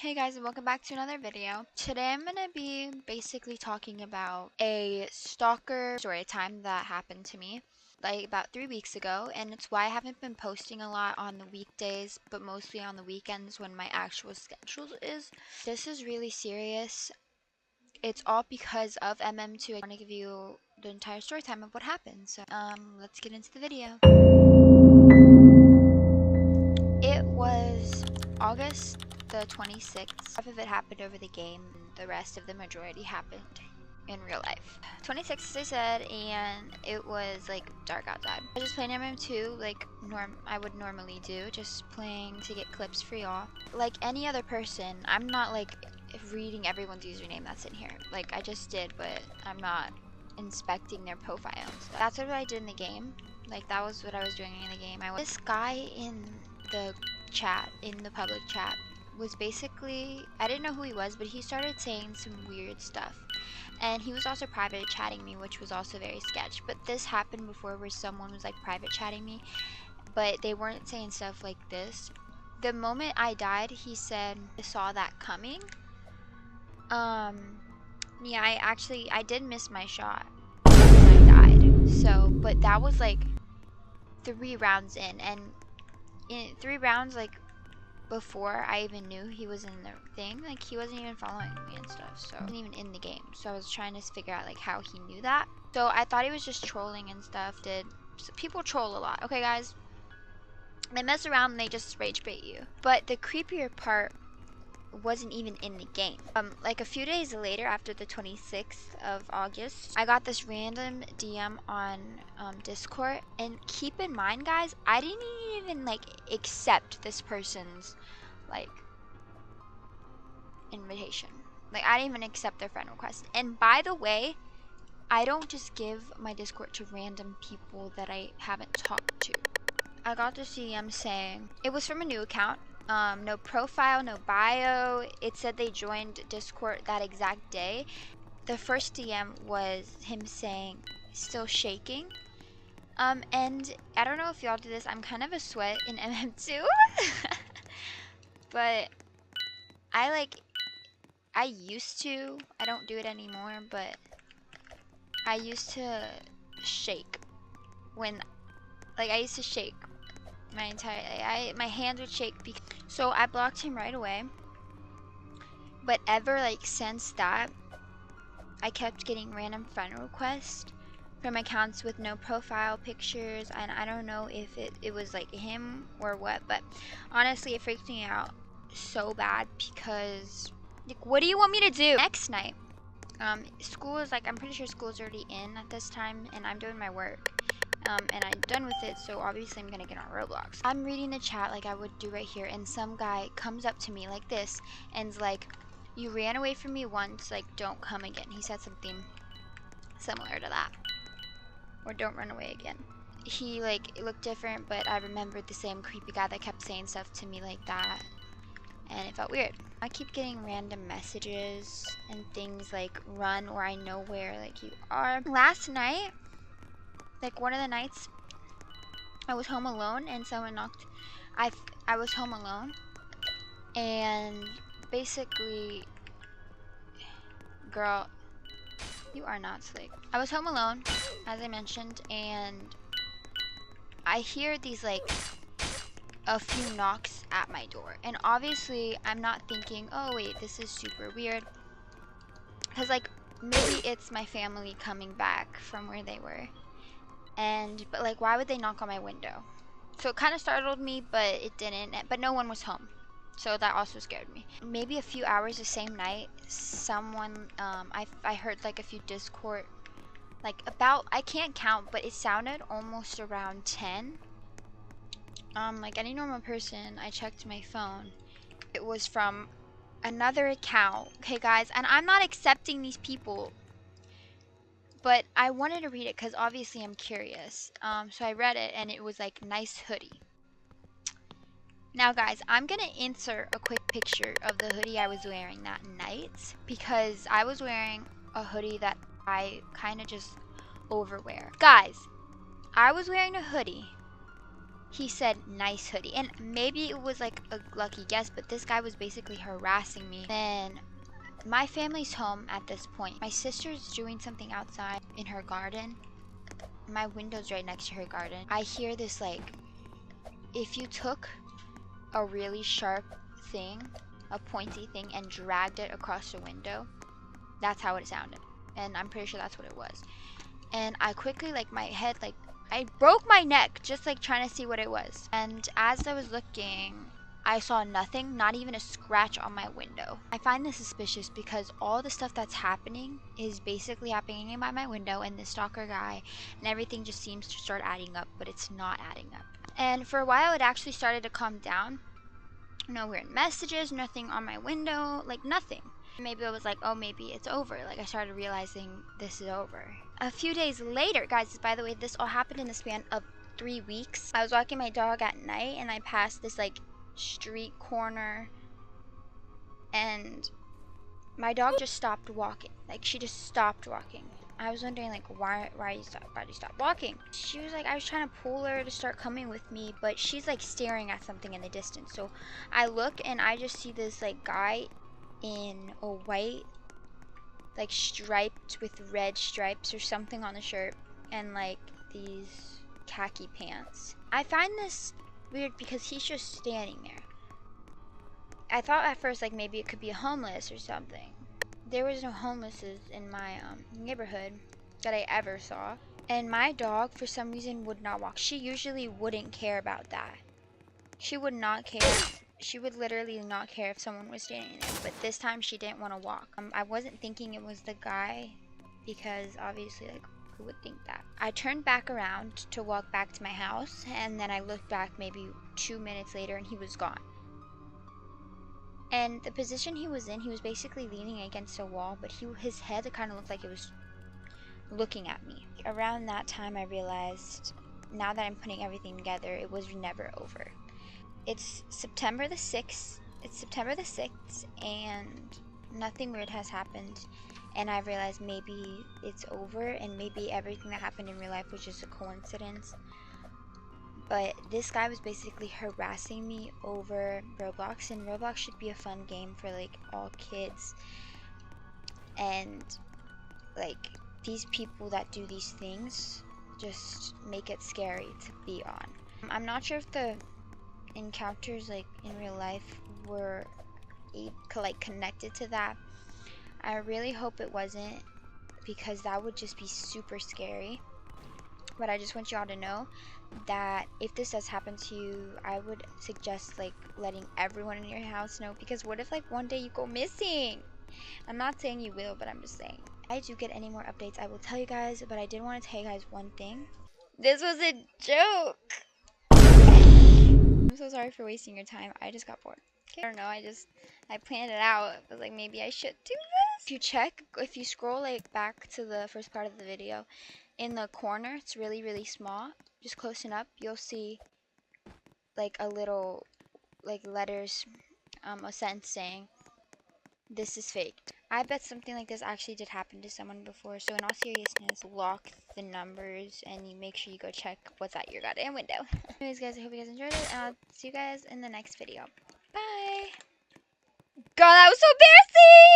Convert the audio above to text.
Hey guys, and welcome back to another video. Today I'm gonna be basically talking about a stalker story time that happened to me like about 3 weeks ago, and it's why I haven't been posting a lot on the weekdays but mostly on the weekends when my actual schedule is. This is really serious. It's all because of MM2. I want to give you the entire story time of what happened. So let's get into the video. It was August the 26th. Half of it happened over the game, and the rest of the majority happened in real life. 26th, as I said, and it was like dark outside. I was just playing MM2 like I would normally do, just playing to get clips for y'all. Like any other person, I'm not like reading everyone's username that's in here. Like I just did, but I'm not inspecting their profiles. That's what I did in the game. Like that was what I was doing in the game. This guy in the chat, in the public chat, was basically, I didn't know who he was, but he started saying some weird stuff, and he was also private chatting me, which was also very sketch. But this happened before where someone was like private chatting me, but they weren't saying stuff like this. The moment I died, he said I saw that coming. Yeah, I did miss my shot when I died, so, but that was like 3 rounds in, and in 3 rounds, like before I even knew he was in the thing, like he wasn't even following me and stuff, so he wasn't even in the game. So I was trying to figure out like how he knew that. So I thought he was just trolling and stuff. So people troll a lot, okay guys? They mess around and they just rage bait you. But the creepier part wasn't even in the game. Like a few days later, after the 26th of August, I got this random DM on Discord, and keep in mind guys, I didn't even like accept this person's like invitation. Like I didn't even accept their friend request. And by the way, I don't just give my Discord to random people that I haven't talked to. I got this DM saying it was from a new account. No profile, no bio. It said they joined Discord that exact day. The first DM was him saying, still shaking. And I don't know if y'all do this. I'm kind of a sweat in MM2. But I used to. I don't do it anymore, but I used to shake when, like, I used to shake my entire, my hands would shake. So I blocked him right away. But ever like since that, I kept getting random friend requests from accounts with no profile pictures, and I don't know if it was like him or what, but honestly it freaked me out so bad because like, what do you want me to do? Next night, school is like, I'm pretty sure school's already in at this time, and I'm doing my work. And I'm done with it, so obviously I'm gonna get on Roblox. I'm reading the chat like I would do right here, and some guy comes up to me like this and's like, you ran away from me once, like don't come again. He said something similar to that, or don't run away again. He like, it looked different, but I remembered the same creepy guy that kept saying stuff to me like that, and it felt weird. I keep getting random messages and things like run, or I know where like you are. Last night, like one of the nights, I was home alone and someone knocked. I was home alone, and basically, girl, you are not slick. I was home alone, as I mentioned, and I hear these like a few knocks at my door, and obviously I'm not thinking, oh wait, this is super weird, because like maybe it's my family coming back from where they were. But like, why would they knock on my window? So it kind of startled me, but it didn't. But no one was home, so that also scared me. Maybe a few hours the same night, someone, I heard like a few Discord, like about, I can't count, but it sounded almost around 10. Like any normal person, I checked my phone. It was from another account. Okay, guys, and I'm not accepting these people, but I wanted to read it because obviously I'm curious. So I read it, and it was like, nice hoodie. Now guys, I'm gonna insert a quick picture of the hoodie I was wearing that night, because I was wearing a hoodie that I kind of just overwear. Guys, I was wearing a hoodie He said nice hoodie, and maybe it was like a lucky guess, but this guy was basically harassing me. Then my family's home at this point. My sister's doing something outside in her garden. My window's right next to her garden. I hear this like, if you took a really sharp thing, a pointy thing, and dragged it across the window, that's how it sounded. And I'm pretty sure that's what it was. And I quickly, like, my head, like, I broke my neck just like trying to see what it was. And as I was looking, I saw nothing, not even a scratch on my window. I find this suspicious because all the stuff that's happening is basically happening by my window and the stalker guy, and everything just seems to start adding up, but it's not adding up. And for a while it actually started to calm down. No weird messages, nothing on my window, like nothing. Maybe I was like, oh, maybe it's over. Like, I started realizing this is over. A few days later, guys, by the way, this all happened in the span of 3 weeks. I was walking my dog at night and I passed this like street corner and my dog just stopped walking. Like, she just stopped walking. I was wondering, like, why do you stop walking? She was like, I was trying to pull her to start coming with me, but she's like staring at something in the distance. So I look and I just see this like guy in a white, like striped with red stripes or something on the shirt, and like these khaki pants. I find this weird because he's just standing there. I thought at first like maybe it could be a homeless or something. There was no homelesses in my neighborhood that I ever saw. And my dog, for some reason, would not walk. She usually wouldn't care about that. She would not care. She would literally not care if someone was standing there. But this time, she didn't want to walk. I wasn't thinking it was the guy because obviously, like, who would think that? I turned back around to walk back to my house. And then I looked back maybe 2 minutes later and he was gone. And the position he was in, he was basically leaning against a wall, but his head kind of looked like it was looking at me. Around that time, I realized, now that I'm putting everything together, it was never over. It's September the 6th. It's September the 6th, and nothing weird has happened. And I realized maybe it's over, and maybe everything that happened in real life was just a coincidence. But this guy was basically harassing me over Roblox, and Roblox should be a fun game for like all kids. And like these people that do these things just make it scary to be on. I'm not sure if the encounters like in real life were like connected to that. I really hope it wasn't, because that would just be super scary. But I just want y'all to know that if this does happen to you, I would suggest like letting everyone in your house know, because what if like one day you go missing? I'm not saying you will, but I'm just saying. If I do get any more updates, I will tell you guys, but I did want to tell you guys one thing. This was a joke. I'm so sorry for wasting your time. I just got bored. Okay? I don't know, I planned it out. I was like, maybe I should do this. If you scroll like back to the first part of the video, in the corner, it's really, really small. Just close up, you'll see like a little, like letters, a sentence saying, "This is fake." I bet something like this actually did happen to someone before. So in all seriousness, lock the numbers and you make sure you go check what's at your goddamn window. Anyways, guys, I hope you guys enjoyed it, and I'll see you guys in the next video. Bye. God, that was so embarrassing.